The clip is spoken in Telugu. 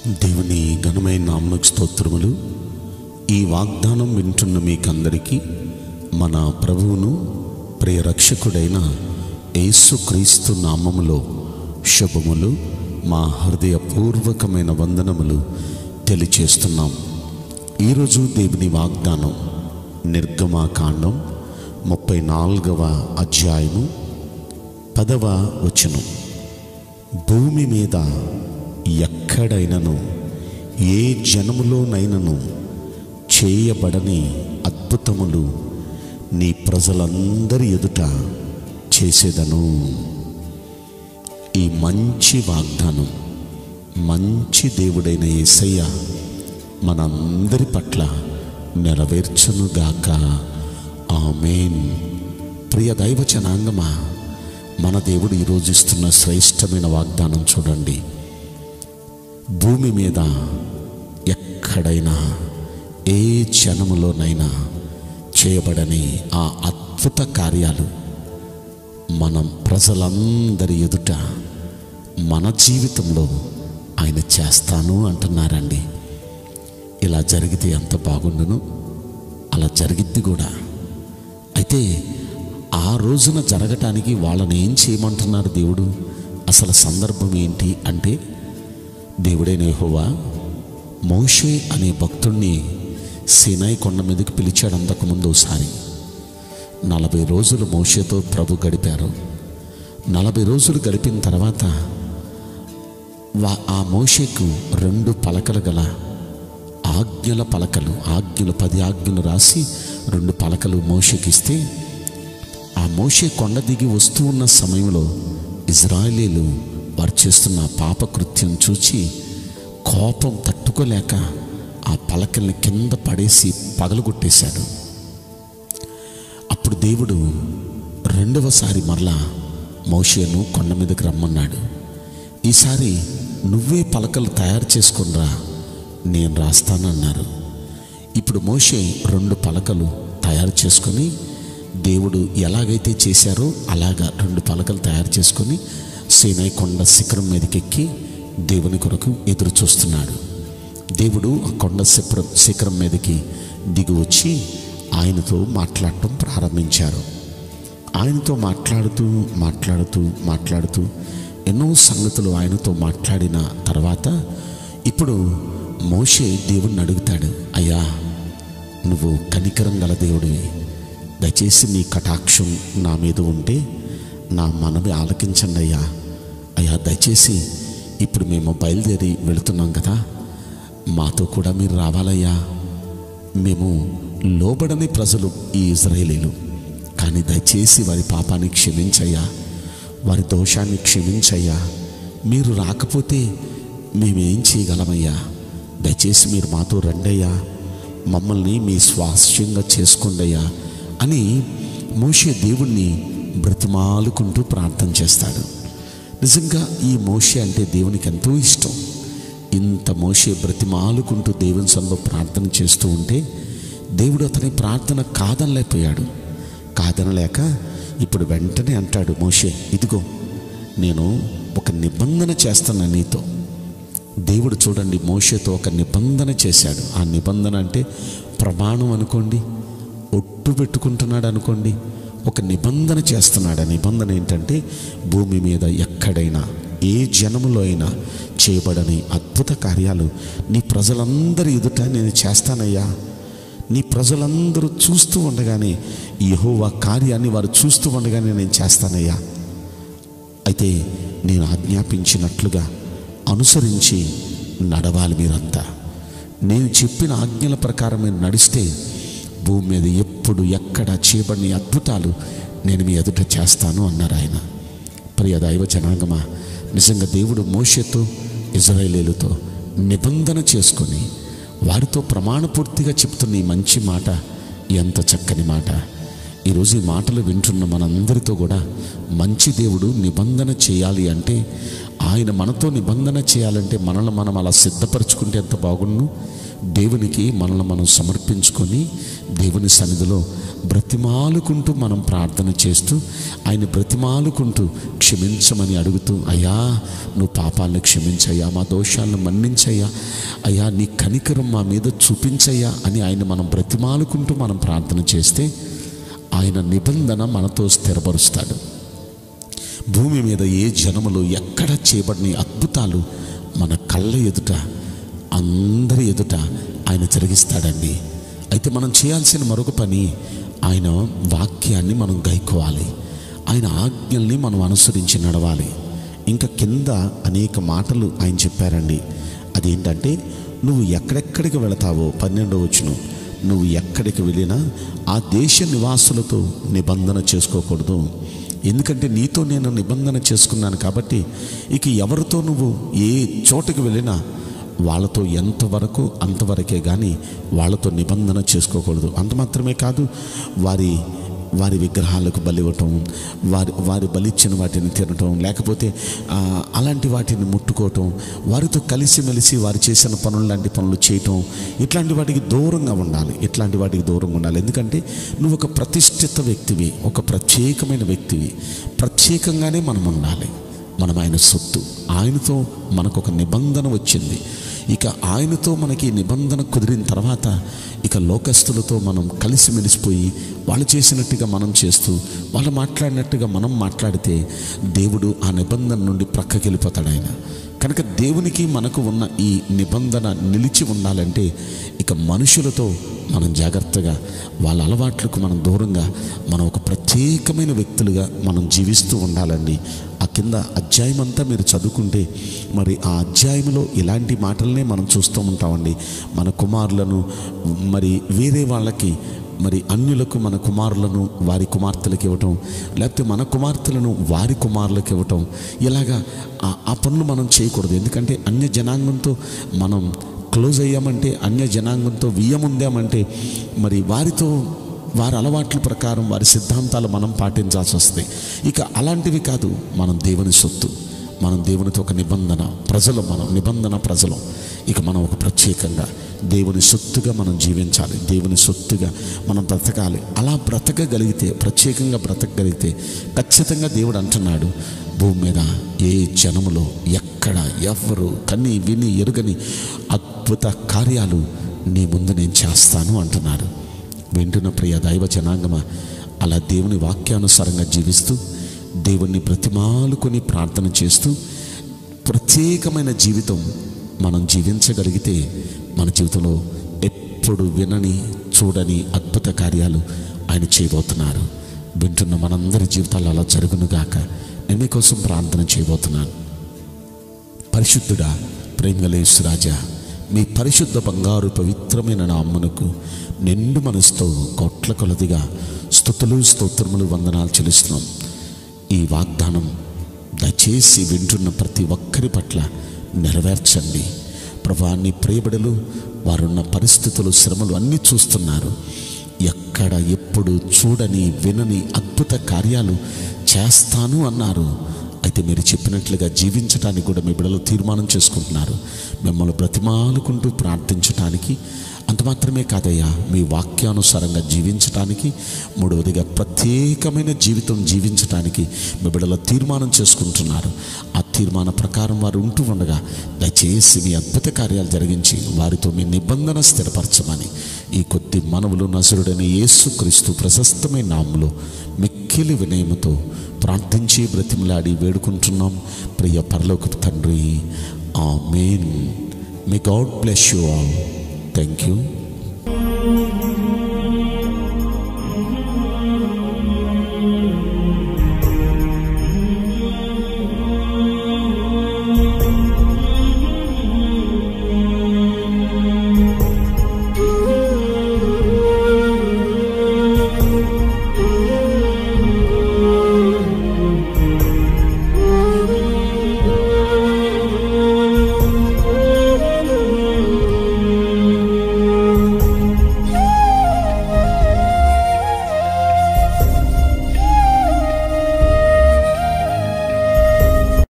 దేవుని ఘనమైన నామమునకు స్తోత్రములు. ఈ వాగ్దానం వింటున్న మీకందరికీ మన ప్రభువును ప్రియ రక్షకుడైన యేసుక్రీస్తు నామములో శుభములు, మా హృదయపూర్వకమైన వందనములు తెలియచేస్తున్నాం. ఈరోజు దేవుని వాగ్దానం నిర్గమాకాండం 34వ అధ్యాయము 10వ వచనం. భూమి మీద ఎక్కడైనను ఏ జనములోనైనను చేయబడని అద్భుతములు నీ ప్రజలందరి ఎదుట చేసేదను. ఈ మంచి వాగ్దానం మంచి దేవుడైన యేసయ్య మనందరి పట్ల నెరవేర్చునుగాక. ఆమేన్. ప్రియ దైవ జనాంగమా, మన దేవుడు ఈరోజు ఇస్తున్న శ్రేష్టమైన వాగ్దానం చూడండి. భూమి మీద ఎక్కడైనా ఏ జనములోనైనా చేయబడని ఆ అద్భుత కార్యాలు మనం ప్రజలందరి ఎదుట మన జీవితంలో ఆయన చేస్తాను అంటున్నారండి. ఇలా జరిగితే ఎంత బాగుండును. అలా జరిగిద్ది కూడా. అయితే ఆ రోజున జరగటానికి వాళ్ళని ఏం చేయమంటున్నారు దేవుడు? అసలు సందర్భం ఏంటి అంటే, దేవుడైన యెహోవా మోషే అనే భక్తుణ్ణి సీనాయి కొండ మీదకి పిలిచాడు. అంతకుముందు ఒకసారి 40 రోజులు మోషేతో ప్రభు గడిపారు. 40 రోజులు గడిపిన తర్వాత ఆ మోషేకు 2 పలకలు గల ఆజ్ఞల పలకలు, 10 ఆజ్ఞలు రాసి 2 పలకలు మోషేకి ఇస్తే, ఆ మోషే కొండ దిగి వస్తూ ఉన్న సమయంలో ఇజ్రాయేలీలు వారు చేస్తున్న పాపకృత్యం చూచి కోపం తట్టుకోలేక ఆ పలకల్ని కింద పడేసి పగలగొట్టేశాడు. అప్పుడు దేవుడు 2వసారి మరలా మోషేను కొండ మీదకి రమ్మన్నాడు. ఈసారి నువ్వే పలకలు తయారు చేసుకునిరా, నేను రాస్తానన్నారు. ఇప్పుడు మోషే 2 పలకలు తయారు చేసుకొని, దేవుడు ఎలాగైతే చేశారో అలాగా 2 పలకలు తయారు చేసుకొని సీనాయి కొండ శిఖరం మీదకెక్కి దేవుని కొరకు ఎదురు చూస్తున్నాడు. దేవుడు ఆ కొండ శిఖరం మీదకి దిగి వచ్చి ఆయనతో మాట్లాడటం ప్రారంభించారు. ఆయనతో మాట్లాడుతూ ఎన్నో సంగతులు ఆయనతో మాట్లాడిన తర్వాత ఇప్పుడు మోషే దేవుణ్ణి అడుగుతాడు, అయ్యా, నువ్వు కనికరం గల దేవుడివి, దయచేసి నీ కటాక్షం నా మీద ఉంటే నా మనవి ఆలకించండి అయ్యా. అయ్యా, దయచేసి ఇప్పుడు మేము బయలుదేరి వెళుతున్నాం కదా, మాతో కూడా మీరు రావాలయ్యా. మేము లోబడని ప్రజలు ఈ ఇజ్రాయేలీలు, కానీ దయచేసి వారి పాపాన్ని క్షమించయ్యా, వారి దోషాన్ని క్షమించయ్యా. మీరు రాకపోతే మేమేం చేయగలమయ్యా? దయచేసి మీరు మాతో రండయ్యా, మమ్మల్ని మీ స్వాస్థ్యంగా చేసుకోండయ్యా అని మోషే దేవుణ్ణి బ్రతిమాలుకుంటూ ప్రార్థన చేస్తాడు. నిజంగా ఈ మోషే అంటే దేవునికి ఎంతో ఇష్టం. ఇంత మోషే బ్రతిమాలుకుంటూ దేవుని సన్నిధిలో ప్రార్థన చేస్తూ ఉంటే దేవుడు అతని ప్రార్థన కాదనలేక ఇప్పుడు వెంటనే అంటాడు, మోషే, ఇదిగో నేను ఒక నిబంధన చేస్తాను నీతో. దేవుడు చూడండి, మోషేతో ఒక నిబంధన చేశాడు. ఆ నిబంధన అంటే ప్రమాణం అనుకోండి, ఒట్టు పెట్టుకుంటున్నాడు అనుకోండి, ఒక నిబంధన చేస్తున్నాడు. ఆ నిబంధన ఏంటంటే, భూమి మీద ఎక్కడైనా ఏ జనములో అయినా చేయబడని అద్భుత కార్యాలు నీ ప్రజలందరి ఎదుట నేను చేస్తానయ్యా. నీ ప్రజలందరూ చూస్తూ ఉండగానే, యెహోవా కార్యాన్ని వారు చూస్తూ ఉండగానే నేను చేస్తానయ్యా. అయితే నేను ఆజ్ఞాపించినట్లుగా అనుసరించి నడవాలి మీరంతా. నేను చెప్పిన ఆజ్ఞల ప్రకారం మీరు నడిస్తే భూమి మీద ఎప్పుడు ఎక్కడ చేయబడిన అద్భుతాలు నేను మీ ఎదుట చేస్తాను అన్నారు ఆయన. ప్రియ దైవ జనాంగమా, నిజంగా దేవుడు మోషేతో ఇజ్రాయేలీలతో నిబంధన చేసుకొని వారితో ప్రమాణపూర్తిగా చెప్తున్న ఈ మంచి మాట ఎంత చక్కని మాట. ఈరోజు ఈ మాటలు వింటున్న మనందరితో కూడా మంచి దేవుడు నిబంధన చేయాలి అంటే, ఆయన మనతో నిబంధన చేయాలంటే మనల్ని మనం అలా సిద్ధపరచుకుంటే ఎంత బాగుండు. దేవునికి మనల్ని మనం సమర్పించుకొని దేవుని సన్నిధిలో బ్రతిమాలుకుంటూ మనం ప్రార్థన చేస్తూ ఆయన బ్రతిమాలుకుంటూ క్షమించమని అడుగుతూ, అయ్యా నువ్వు పాపాలను క్షమించయ్యా, మా దోషాలను మన్నించయ్యా, అయ్యా నీ కనికరం మా మీద చూపించయ్యా అని ఆయన మనం బ్రతిమాలుకుంటూ మనం ప్రార్థన చేస్తే ఆయన నిబంధన మనతో స్థిరపరుస్తాడు. భూమి మీద ఏ జనములు ఎక్కడ చేయబడిన అద్భుతాలు మన కళ్ళ ఎదుట అందరి ఎదుట ఆయన జరిగిస్తాడండి. అయితే మనం చేయాల్సిన మరొక పని, ఆయన వాక్యాన్ని మనం గైకోవాలి, ఆయన ఆజ్ఞల్ని మనం అనుసరించి నడవాలి. ఇంకా కింద అనేక మాటలు ఆయన చెప్పారండి. అదేంటంటే, నువ్వు ఎక్కడెక్కడికి వెళతావో 12వ వచనం, నువ్వు ఎక్కడికి వెళ్ళినా ఆ దేశ నివాసులతో నిబంధన చేసుకోకూడదు. ఎందుకంటే నీతో నేను నిబంధన చేసుకున్నాను కాబట్టి ఇక ఎవరితో నువ్వు ఏ చోటుకి వెళ్ళినా వాళ్ళతో ఎంతవరకు అంతవరకే కానీ వాళ్ళతో నిబంధన చేసుకోకూడదు. అంత మాత్రమే కాదు, వారి విగ్రహాలకు బలి ఇవ్వటం, వారి బలిచ్చిన వాటిని తినటం, లేకపోతే అలాంటి వాటిని ముట్టుకోవటం, వారితో కలిసిమెలిసి వారు చేసిన పనులు లాంటి పనులు చేయటం, ఇట్లాంటి వాటికి దూరంగా ఉండాలి. ఎందుకంటే నువ్వు ఒక ప్రతిష్ఠిత వ్యక్తివి, ఒక ప్రత్యేకమైన వ్యక్తివి. ప్రత్యేకంగానే మనం ఉండాలి. మనం ఆయన సొత్తు. ఆయనతో మనకు ఒక నిబంధన వచ్చింది. ఇక ఆయనతో మనకి నిబంధన కుదిరిన తర్వాత ఇక లోకస్తులతో మనం కలిసిమెలిసిపోయి వాళ్ళు చేసినట్టుగా మనం చేస్తూ వాళ్ళు మాట్లాడినట్టుగా మనం మాట్లాడితే దేవుడు ఆ నిబంధన నుండి ప్రక్కకి వెళ్ళిపోతాడు ఆయన. కనుక దేవునికి మనకు ఉన్న ఈ నిబంధన నిలిచి ఉండాలంటే ఇక మనుషులతో మనం జాగ్రత్తగా, వాళ్ళ అలవాట్లకు మనం దూరంగా, మనం ఒక ప్రత్యేకమైన వ్యక్తులుగా మనం జీవిస్తూ ఉండాలండి. ఆ కింద అధ్యాయం అంతా మీరు చదువుకుంటే మరి ఆ అధ్యాయంలో ఇలాంటి మాటలనే మనం చూస్తూ ఉంటామండి. మన కుమారులను మరి వేరే వాళ్ళకి, మరి అన్యులకు మన కుమారులను వారి కుమార్తెలకు ఇవ్వటం, లేకపోతే మన కుమార్తెలను వారి కుమారులకు ఇవ్వటం, ఇలాగా ఆ పనులు మనం చేయకూడదు. ఎందుకంటే అన్య జనాంగంతో మనం క్లోజ్ అయ్యామంటే, అన్య జనాంగంతో వియ్యముందామంటే మరి వారితో వారి అలవాట్ల ప్రకారం వారి సిద్ధాంతాలు మనం పాటించాల్సి వస్తుంది. ఇక అలాంటివి కాదు. మనం దేవుని సొత్తు, మనం దేవునితో ఒక నిబంధన ప్రజలు, మనం నిబంధన ప్రజలు. ఇక మనం ఒక ప్రత్యేకంగా దేవుని సొత్తుగా మనం జీవించాలి, దేవుని సొత్తుగా మనం బ్రతకాలి. అలా బ్రతకగలిగితే, ప్రత్యేకంగా బ్రతకగలిగితే ఖచ్చితంగా దేవుడు అంటున్నాడు, భూమి మీద ఏ జనములో ఎక్కడ ఎవ్వరు కని విని ఎరుగని అద్భుత కార్యాలు నీ ముందు నేను చేస్తాను అంటున్నాడు. వింటున్న ప్రియ దైవ జనాంగమా, అలా దేవుని వాక్యానుసారంగా జీవిస్తూ దేవుణ్ణి బ్రతిమాలుకొని ప్రార్థన చేస్తూ ప్రత్యేకమైన జీవితం మనం జీవించగలిగితే మన జీవితంలో ఎప్పుడు వినని చూడని అద్భుత కార్యాలు ఆయన చేయబోతున్నారు. వింటున్న మనందరి జీవితాలు అలా జరుగునుగాక. నేను మీకోసం ప్రార్థన చేయబోతున్నాను. పరిశుద్ధుడా, ప్రేమగల యేసు రాజా, మీ పరిశుద్ధ బంగారు పవిత్రమైన నామమునకు నిండు మనసుతో కోట్ల కొలదిగా స్తుతులు స్తోత్రములు వందనాలు చెల్లిస్తున్నాం. ఈ వాగ్దానం దయచేసి వింటున్న ప్రతి ఒక్కరి పట్ల నెరవేర్చండి ప్రభువా. నీ ప్రియబిడలు వారున్న పరిస్థితులు, శ్రమలు అన్నీ చూస్తున్నారు. ఎక్కడ ఎప్పుడు చూడని వినని అద్భుత కార్యాలు చేస్తాను అన్నారు. అయితే మీరు చెప్పినట్లుగా జీవించడానికి కూడా మీ బిడ్డలు తీర్మానం చేసుకుంటున్నారు. మిమ్మల్ని బ్రతిమాలుకుంటూ ప్రార్థించటానికి, అంత మాత్రమే కాదయ్యా, మీ వాక్యానుసారంగా జీవించటానికి, మూడవదిగా ప్రత్యేకమైన జీవితం జీవించటానికి మీ బిడ్డలు తీర్మానం చేసుకుంటున్నారు. ఆ తీర్మాన ప్రకారం వారు ఉంటూ ఉండగా దయచేసి మీ అద్భుత కార్యాలు జరిగించి వారితో మీ నిబంధన స్థిరపరచమని ఈ కొద్ది మనవులు నజరుడైన యేసుక్రీస్తు ప్రశస్తమైన నామములో మిక్కిలి వినయముతో ప్రార్థించి బ్రతిమలాడి వేడుకుంటున్నాం ప్రియ పరలోకపు తండ్రి. ఆమేన్. May God bless you all. Thank you.